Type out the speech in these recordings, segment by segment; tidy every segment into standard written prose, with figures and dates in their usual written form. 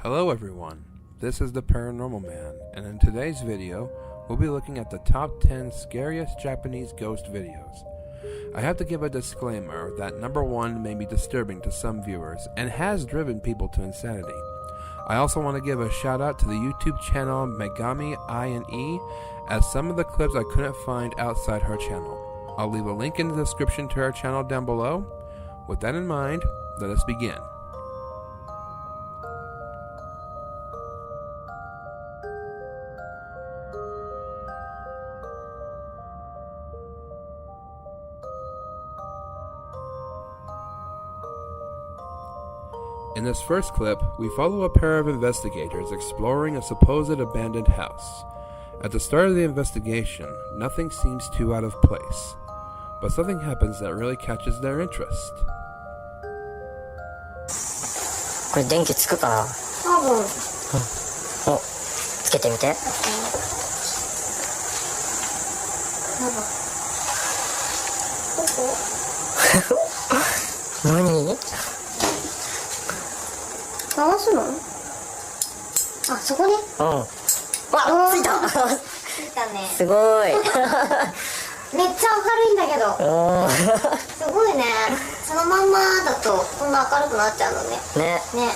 Hello everyone, this is the Paranormal Man, and in today's video, we'll be looking at the top 10 scariest Japanese ghost videos. I have to give a disclaimer that number 1 may be disturbing to some viewers, and has driven people to insanity. I also want to give a shout out to the YouTube channel Megami INE, as some of the clips I couldn't find outside her channel. I'll leave a link in the description to her channel down below. With that in mind, let us begin. In this first clip, we follow a pair of investigators exploring a supposed abandoned house. At the start of the investigation, nothing seems too out of place, but something happens that really catches their interest. これ電気つくかな？多分。お、つけてみて。何？回すの？あ、そこね。うん。わ、ついた。ついたね。すごい。めっちゃ明るいんだけど。すごいね。そのまんまだとこんな明るくなっちゃうのね。ね。ね。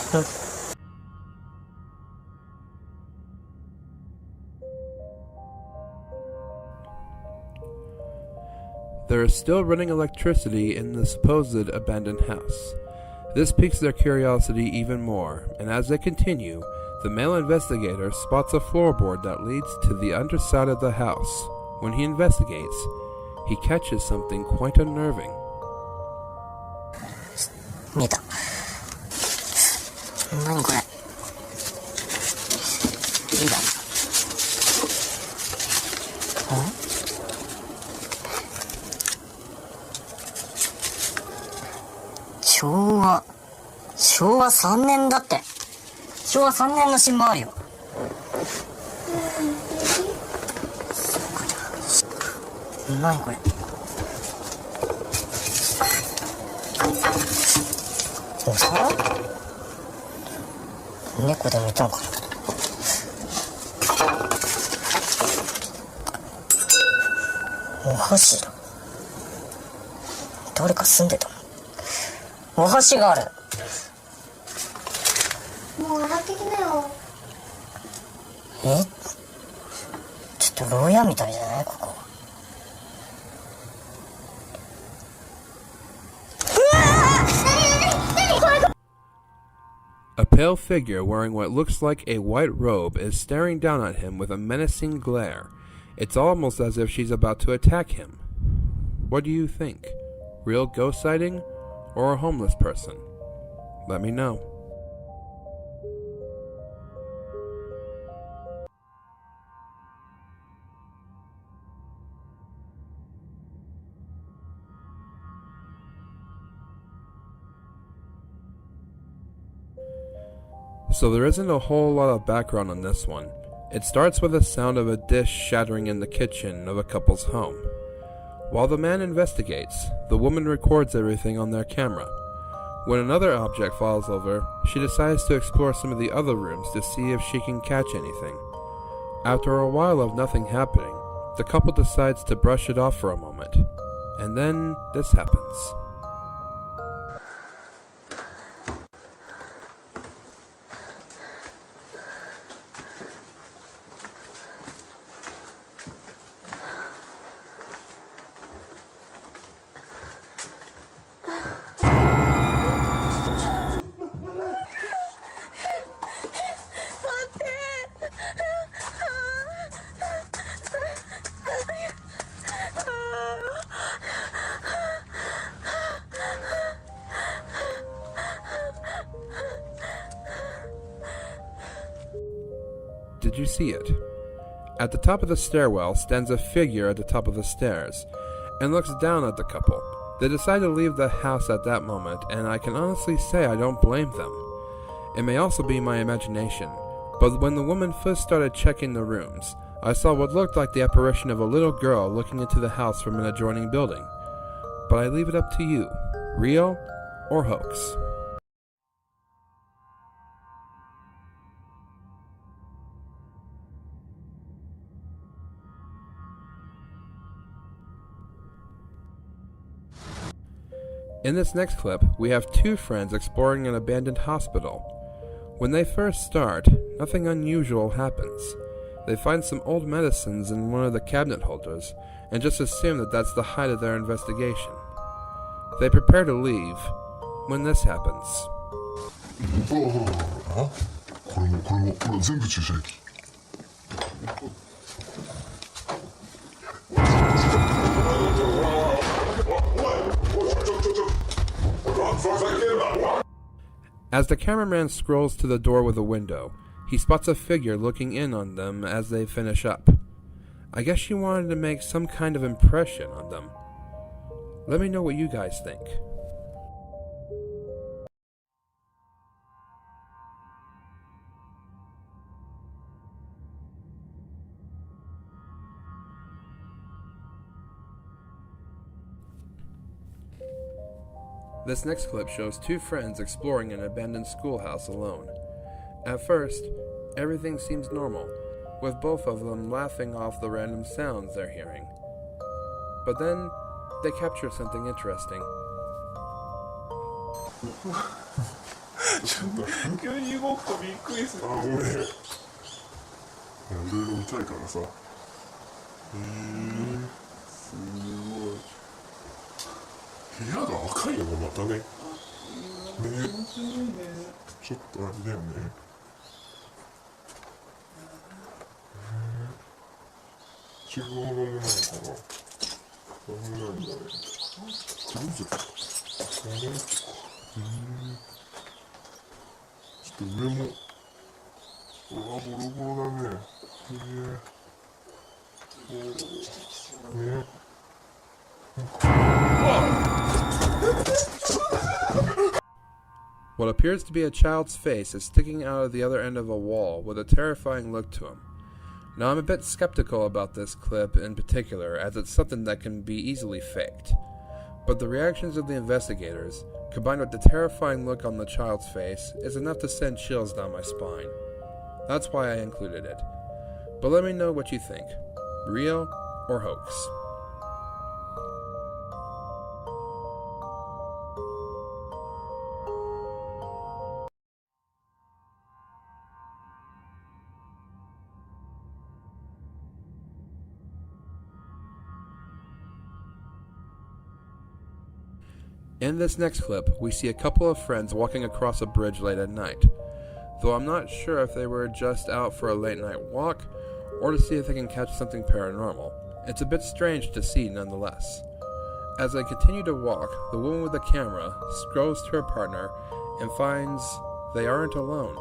There is still running electricity in the supposed abandoned house. This piques their curiosity even more, and as they continue, the male investigator spots a floorboard that leads to the underside of the house. When he investigates, he catches something quite unnerving. 見えた。何これ？いいだ。昭和3年だって。昭和3年の新聞あるよ。何これ？お皿？猫でもいたのかな。お箸だ。誰か住んでたの？お箸がある。もう洗ってきなよ。え？ちょっと牢屋みたいじゃないここ。A pale figure wearing what looks like a white robe is staring down at him with a menacing glare. It's almost as if she's about to attack him. What do you think? Real ghost sighting or a homeless person? Let me know. So there isn't a whole lot of background on this one. It starts with the sound of a dish shattering in the kitchen of a couple's home. While the man investigates, the woman records everything on their camera. When another object falls over, she decides to explore some of the other rooms to see if she can catch anything. After a while of nothing happening, the couple decides to brush it off for a moment. And then this happens. Did you see it? At the top of the stairwell stands a figure at the top of the stairs, and looks down at the couple. They decide to leave the house at that moment, and I can honestly say I don't blame them. It may also be my imagination, but when the woman first started checking the rooms, I saw what looked like the apparition of a little girl looking into the house from an adjoining building. But I leave it up to you, real or hoax. In this next clip, we have two friends exploring an abandoned hospital. When they first start, nothing unusual happens. They find some old medicines in one of the cabinet holders and just assume that that's the height of their investigation. They prepare to leave when this happens. これも全部注射液。As the cameraman scrolls to the door with a window, he spots a figure looking in on them as they finish up. I guess she wanted to make some kind of impression on them. Let me know what you guys think. This next clip shows two friends exploring an abandoned schoolhouse alone. At first, everything seems normal, with both of them laughing off the random sounds they're hearing. But then, they capture something interesting. 急に動くとびっくりする。あ、ごめん。いろいろ見たいからさ。すごい。部屋が赤いのがまたね。ね。ちょっとあれだよね。違うものないかな。なんもないんだね。どうぞ。ちょっと上も。うわ、ボロボロだね。ね。What appears to be a child's face is sticking out of the other end of a wall with a terrifying look to him. Now I'm a bit skeptical about this clip in particular, as it's something that can be easily faked. But the reactions of the investigators, combined with the terrifying look on the child's face, is enough to send chills down my spine. That's why I included it. But let me know what you think. Real or hoax? In this next clip, we see a couple of friends walking across a bridge late at night, though I'm not sure if they were just out for a late night walk or to see if they can catch something paranormal. It's a bit strange to see nonetheless. As they continue to walk, the woman with the camera scrolls to her partner and finds they aren't alone.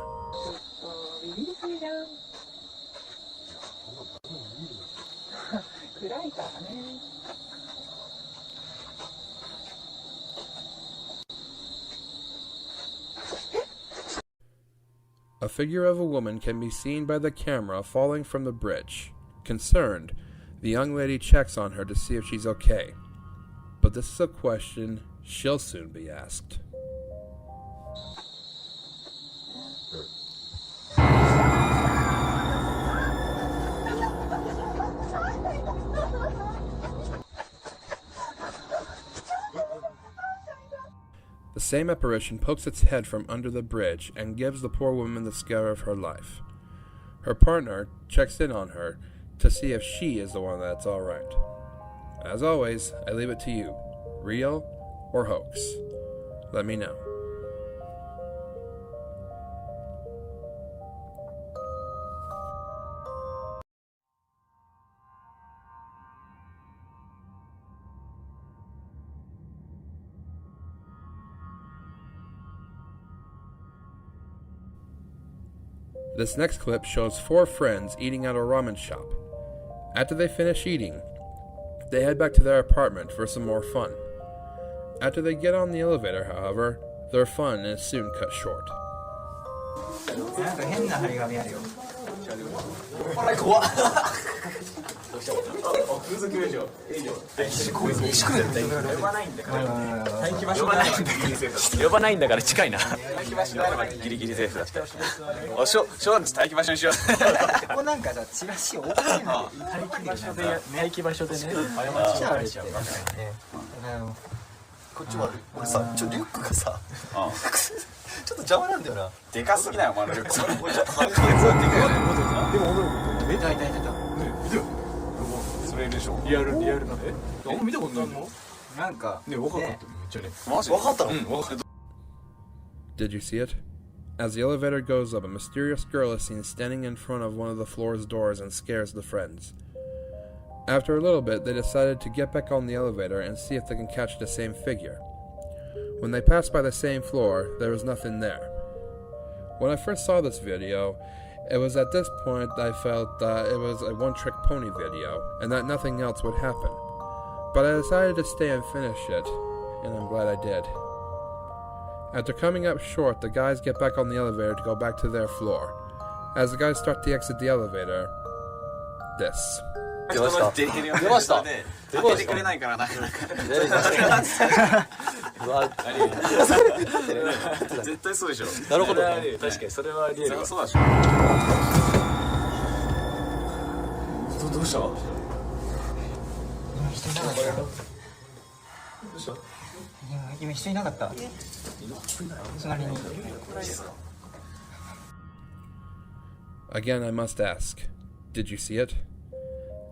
A figure of a woman can be seen by the camera falling from the bridge. Concerned, the young lady checks on her to see if she's okay. But this is a question she'll soon be asked. The same apparition pokes its head from under the bridge and gives the poor woman the scare of her life. Her partner checks in on her to see if she is the one that's alright. As always, I leave it to you. Real or hoax? Let me know. This next clip shows four friends eating at a ramen shop. After they finish eating, they head back to their apartment for some more fun. After they get on the elevator, however, their fun is soon cut short. なんか変な張り紙あるよ。あれ怖っ。風俗以上。呼ばないんだから。待機場所呼ばないんだから近いな。待機場所だからギリギリセーフだった。おしょ待機場所にしよう。ここなんかさチラシ多くないの。待機場所でね。過ちあるって。こっちもある。俺さ、リュックがさ、ちょっと邪魔なんだよな。でかすぎないお前のリュック。これちょっとでかい。でも女の子いたいたいた。見てよ。それでしょ。リアルなんで。あんま見たことないの？なんかね、分かっためっちゃね。マジ？分かったの？うん、分かった。 Did you see it? As the elevator goes up, a mysterious girl is seen standing in front of one of the floor's doors and scares the friends. After a little bit, they decided to get back on the elevator and see if they can catch the same figure. When they passed by the same floor, there was nothing there. When I first saw this video, it was at this point I felt that it was a one-trick pony video, and that nothing else would happen. But I decided to stay and finish it, and I'm glad I did. After coming up short, the guys get back on the elevator to go back to their floor. As the guys start to exit the elevator, this. 出ました。出ました。開けてくれないからなかなか。絶対そうでしょ。なるほど。確かにそれはありえる。そうでしょ。どうした？今人いなかった。隣に。 Again, I must ask, did you see it?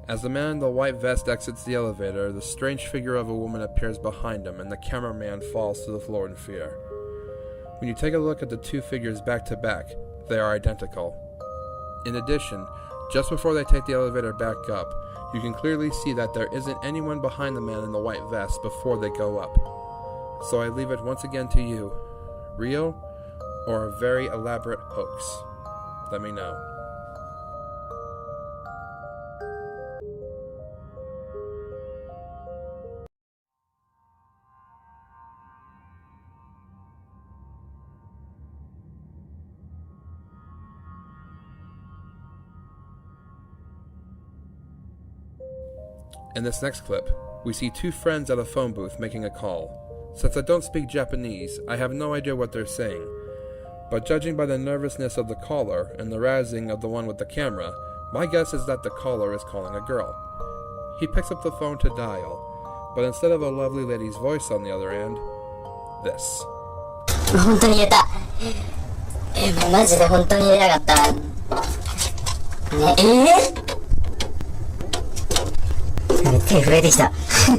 As the man in the white vest exits the elevator, the strange figure of a woman appears behind him, and the cameraman falls to the floor in fear. When you take a look at the two figures back to back, they are identical. In addition, just before they take the elevator back up, you can clearly see that there isn't anyone behind the man in the white vest before they go up. So I leave it once again to you. Real or a very elaborate hoax? Let me know. In this next clip, we see two friends at a phone booth making a call. Since I don't speak Japanese, I have no idea what they're saying. But judging by the nervousness of the caller and the razzing of the one with the camera, my guess is that the caller is calling a girl. He picks up the phone to dial, but instead of a lovely lady's voice on the other end, this. 本当に入れた。マジで本当に入れなかった。ね、手震えてきた。ね、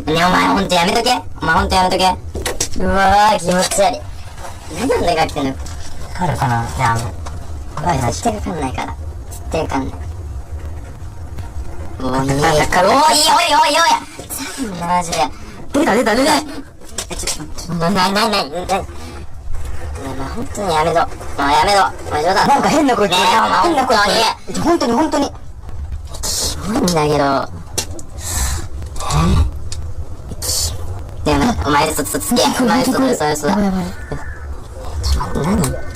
お前ほんとやめとけ。お前ほんとやめとけ。うわー、気持ち悪い。何なんだかってんの。わかるかな。じゃあ怖いな。絶対わかんないから。絶対わかんない。もういいよ。おいおいおいおい。マジで。出た。ちょっと、な、本当にやめろ。もうやめろ。お前冗談。なんか変な声聞こえた。変な声。本当に。キモいんだけど。でもお前嘘つけ。お前嘘だ。ちょっと待って、何？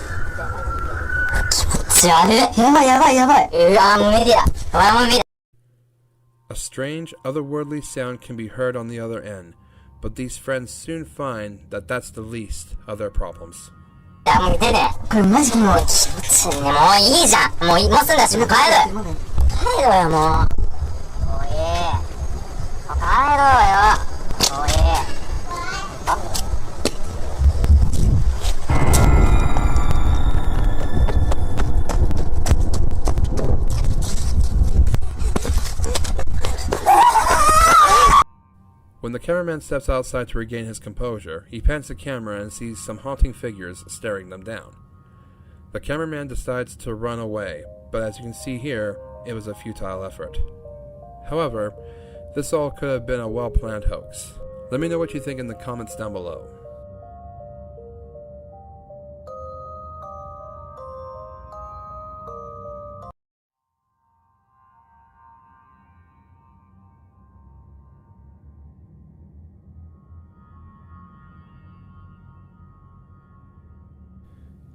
気持ち悪い。やばい。うわもう無理だ。お前もう無理だ。A strange, otherworldly sound can be heard on the other end, but these friends soon find that that's the least of their problems. もう出て。これマジもう気持ち悪いね。もういいじゃん。もう済んだし、もう帰ろよ、もう。もういい。帰ろうよ。もういい。When the cameraman steps outside to regain his composure, he pans the camera and sees some haunting figures staring them down. The cameraman decides to run away, but as you can see here, it was a futile effort. However, this all could have been a well-planned hoax. Let me know what you think in the comments down below.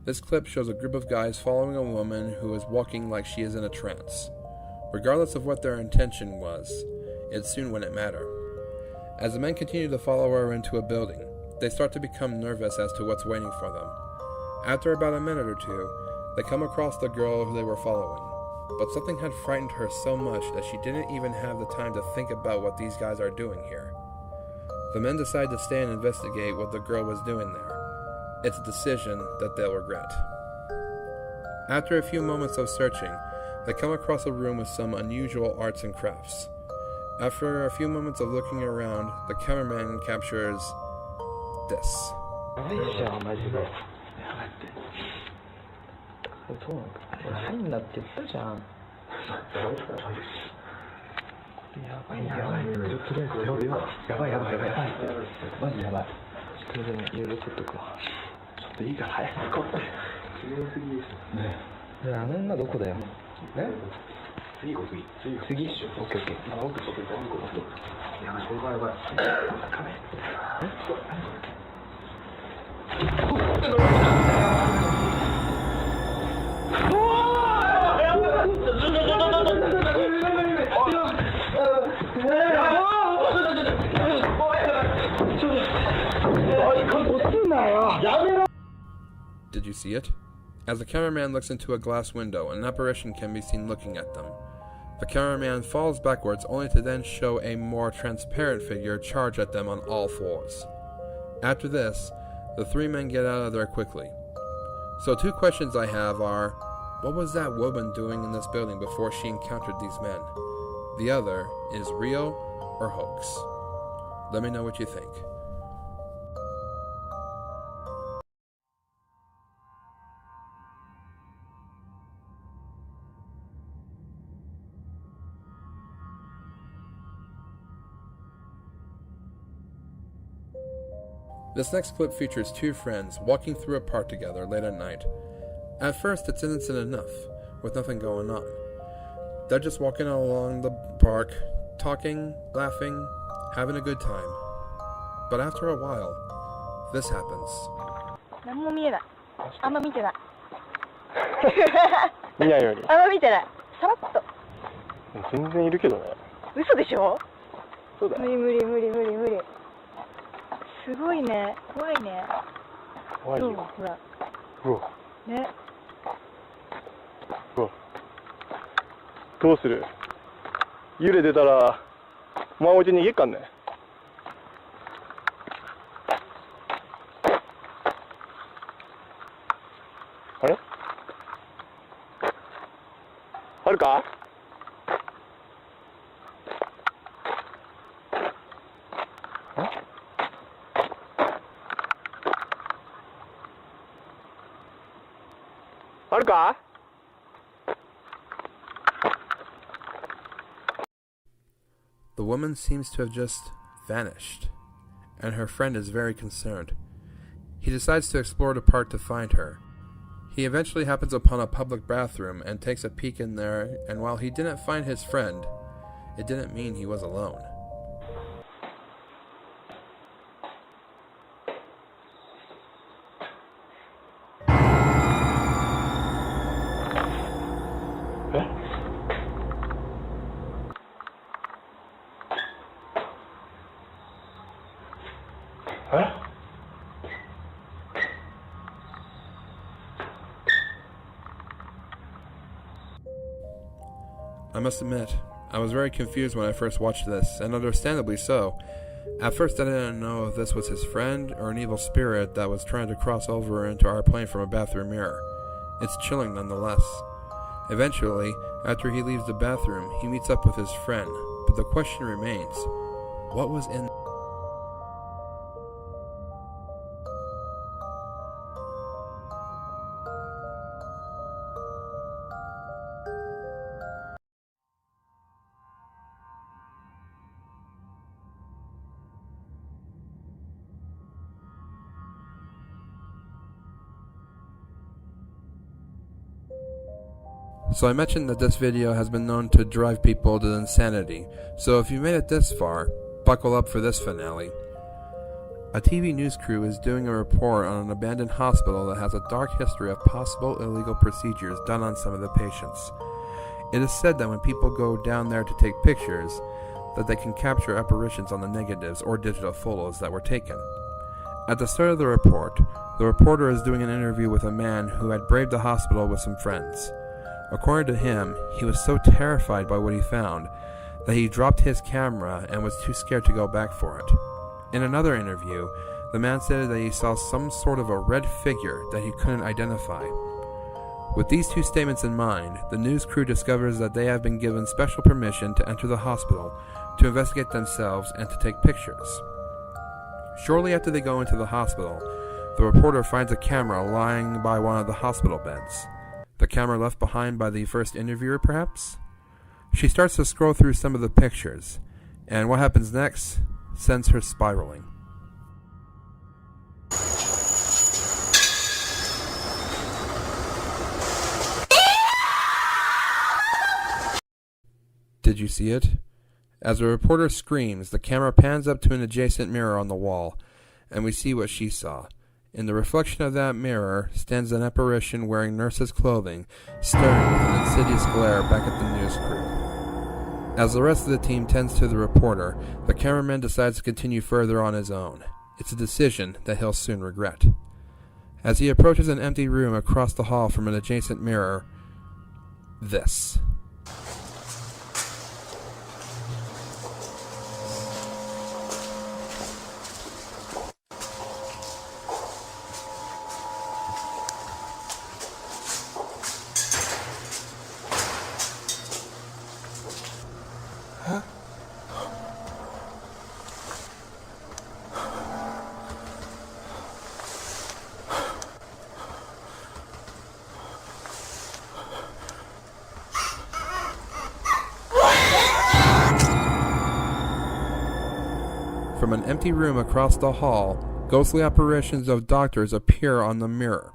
This clip shows a group of guys following a woman who is walking like she is in a trance. Regardless of what their intention was, it soon wouldn't matter. As the men continue to follow her into a building, they start to become nervous as to what's waiting for them. After about a minute or two, they come across the girl who they were following, but something had frightened her so much that she didn't even have the time to think about what these guys are doing here. The men decide to stay and investigate what the girl was doing there. It's a decision that they'll regret. After a few moments of searching, they come across a room with some unusual arts and crafts. After a few moments of looking around, the cameraman captures this. Did you see it? As the cameraman looks into a glass window, an apparition can be seen looking at them. The cameraman falls backwards only to then show a more transparent figure charge at them on all fours. After this, the three men get out of there quickly. So 2 questions I have are, what was that woman doing in this building before she encountered these men? The other is real or hoax? Let me know what you think. This next clip features 2 friends walking through a park together late at night. At first, it's innocent enough, with nothing going on. They're just walking along the park, talking, laughing, having a good time. But after a while, this happens. 何も見えない。あんま見てない。見ないように。あんま見てない。さらっと。全然いるけどね。嘘でしょ？そうだよ。無理無理無理無理無理。すごいね。怖いね。怖いよ。ほら。うわ。ね。うわ。どうする？幽霊出たら、お前置いて逃げっかんね。あれ？あるか？あるか？The woman seems to have just vanished, and her friend is very concerned. He decides to explore the park to find her. He eventually happens upon a public bathroom and takes a peek in there, and while he didn't find his friend, it didn't mean he was alone. I must admit, I was very confused when I first watched this, and understandably so. At first I didn't know if this was his friend or an evil spirit that was trying to cross over into our plane from a bathroom mirror. It's chilling nonetheless. Eventually, after he leaves the bathroom, he meets up with his friend, but the question remains, what was in So I mentioned that this video has been known to drive people to insanity, so if you made it this far, buckle up for this finale. A TV news crew is doing a report on an abandoned hospital that has a dark history of possible illegal procedures done on some of the patients. It is said that when people go down there to take pictures, that they can capture apparitions on the negatives or digital photos that were taken. At the start of the report, the reporter is doing an interview with a man who had braved the hospital with some friends. According to him, he was so terrified by what he found that he dropped his camera and was too scared to go back for it. In another interview, the man said that he saw some sort of a red figure that he couldn't identify. With these two statements in mind, the news crew discovers that they have been given special permission to enter the hospital to investigate themselves and to take pictures. Shortly after they go into the hospital, the reporter finds a camera lying by one of the hospital beds. The camera left behind by the first interviewer, perhaps? She starts to scroll through some of the pictures, and what happens next sends her spiraling. Did you see it? As the reporter screams, the camera pans up to an adjacent mirror on the wall, and we see what she saw. In the reflection of that mirror stands an apparition wearing nurse's clothing, staring with an insidious glare back at the news crew. As the rest of the team tends to the reporter, the cameraman decides to continue further on his own. It's a decision that he'll soon regret. As he approaches an empty room across the hall from an adjacent mirror, this. From an empty room across the hall, ghostly apparitions of doctors appear on the mirror.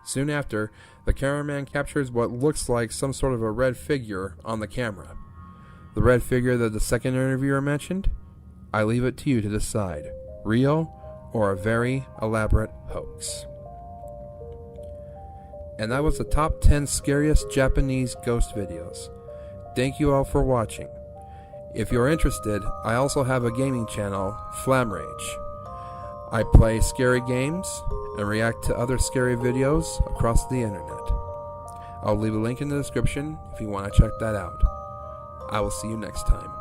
Soon after, the cameraman captures what looks like some sort of a red figure on the camera. The red figure that the second interviewer mentioned? I leave it to you to decide, real or a very elaborate hoax. And that was the top 10 scariest Japanese ghost videos. Thank you all for watching. If you're interested, I also have a gaming channel, Flam Rage. I play scary games and react to other scary videos across the internet. I'll leave a link in the description if you want to check that out. I will see you next time.